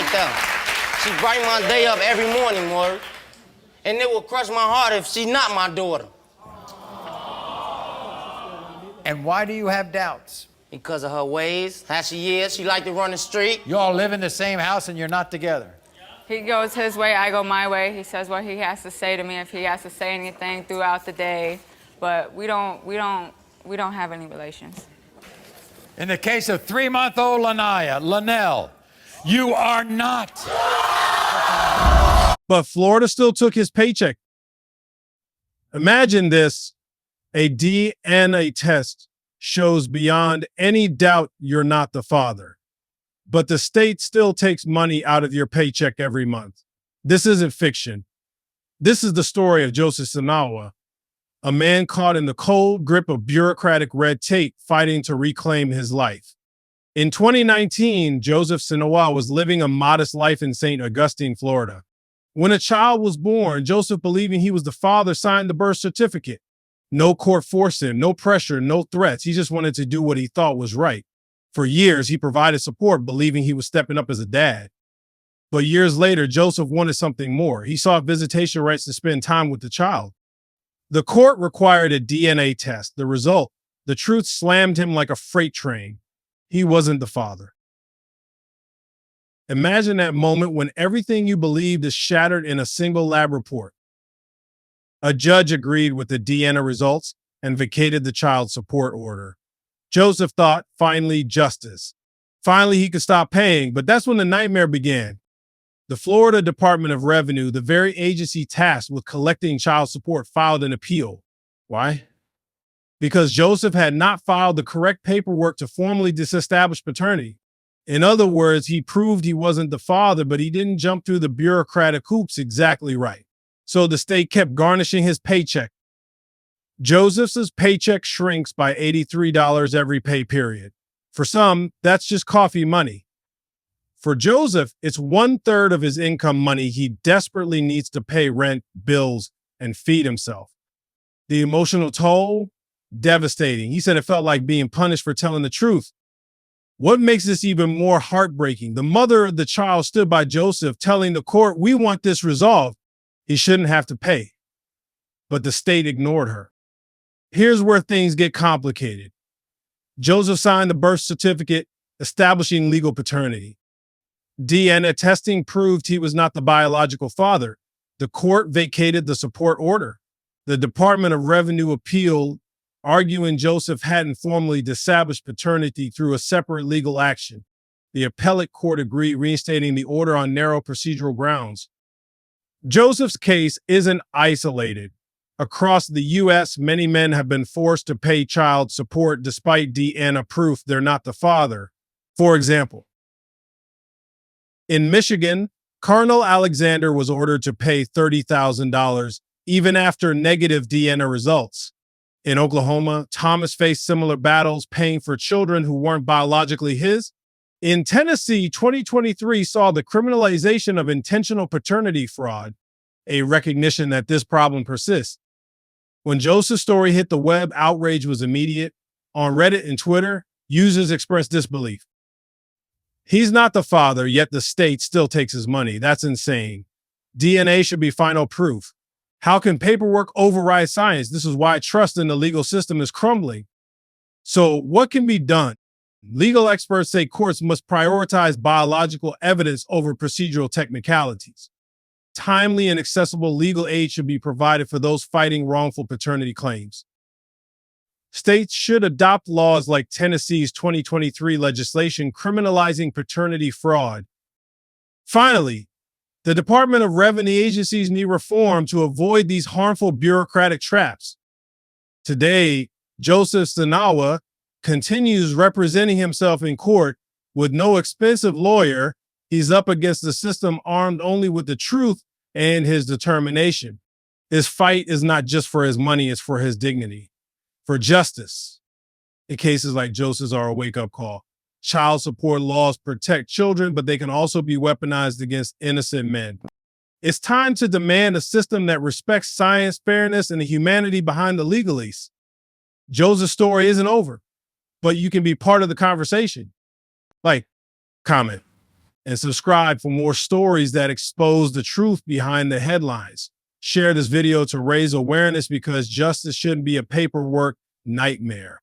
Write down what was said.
right there. She brighten my day up every morning, Maury. And it would crush my heart if she's not my daughter. And why do you have doubts? Because of her ways, how she is. She like to run the street. You all live in the same house and you're not together. He goes his way, I go my way. He says what he has to say to me if he has to say anything throughout the day. But we don't have any relations. In the case of 3-month-old Linnell, you are not. But Florida still took his paycheck. Imagine this. A DNA test shows beyond any doubt you're not the father. But the state still takes money out of your paycheck every month. This isn't fiction. This is the story of Joseph Sinawa, a man caught in the cold grip of bureaucratic red tape fighting to reclaim his life. In 2019, Joseph Sinawa was living a modest life in St. Augustine, Florida. When a child was born, Joseph, believing he was the father, signed the birth certificate. No court forced him, no pressure, no threats. He just wanted to do what he thought was right. For years, he provided support, believing he was stepping up as a dad. But years later, Joseph wanted something more. He sought visitation rights to spend time with the child. The court required a DNA test. The result, the truth slammed him like a freight train. He wasn't the father. Imagine that moment when everything you believed is shattered in a single lab report. A judge agreed with the DNA results and vacated the child support order. Joseph thought, finally, justice. Finally, he could stop paying, but that's when the nightmare began. The Florida Department of Revenue, the very agency tasked with collecting child support, filed an appeal. Why? Because Joseph had not filed the correct paperwork to formally disestablish paternity. In other words, he proved he wasn't the father, but he didn't jump through the bureaucratic hoops exactly right. So the state kept garnishing his paycheck. Joseph's paycheck shrinks by $83 every pay period. For some, that's just coffee money. For Joseph, it's 1/3 of his income money he desperately needs to pay rent, bills, and feed himself. The emotional toll? Devastating. He said it felt like being punished for telling the truth. What makes this even more heartbreaking? The mother of the child stood by Joseph, telling the court, "We want this resolved. He shouldn't have to pay." But the state ignored her. Here's where things get complicated. Joseph signed the birth certificate establishing legal paternity. DNA testing proved he was not the biological father. The court vacated the support order. The Department of Revenue appealed, arguing Joseph hadn't formally established paternity through a separate legal action. The appellate court agreed, reinstating the order on narrow procedural grounds. Joseph's case isn't isolated. Across the U.S., many men have been forced to pay child support despite DNA proof they're not the father. For example, in Michigan, Colonel Alexander was ordered to pay $30,000 even after negative DNA results. In Oklahoma, Thomas faced similar battles paying for children who weren't biologically his. In Tennessee, 2023 saw the criminalization of intentional paternity fraud, a recognition that this problem persists. When Joseph's story hit the web, outrage was immediate. On Reddit and Twitter, users expressed disbelief. He's not the father, yet the state still takes his money. That's insane. DNA should be final proof. How can paperwork override science? This is why trust in the legal system is crumbling. So what can be done? Legal experts say courts must prioritize biological evidence over procedural technicalities. Timely and accessible legal aid should be provided for those fighting wrongful paternity claims. States should adopt laws like Tennessee's 2023 legislation criminalizing paternity fraud. Finally, the Department of Revenue agencies need reform to avoid these harmful bureaucratic traps. Today, Joseph Sinawa continues representing himself in court with no expensive lawyer. He's up against the system armed only with the truth and his determination. His fight is not just for his money, it's for his dignity, for justice. In cases like Joseph's are a wake-up call. Child support laws protect children, but they can also be weaponized against innocent men. It's time to demand a system that respects science, fairness, and the humanity behind the legalese. Joseph's story isn't over, but you can be part of the conversation. Like, comment, and subscribe for more stories that expose the truth behind the headlines. Share this video to raise awareness because justice shouldn't be a paperwork nightmare.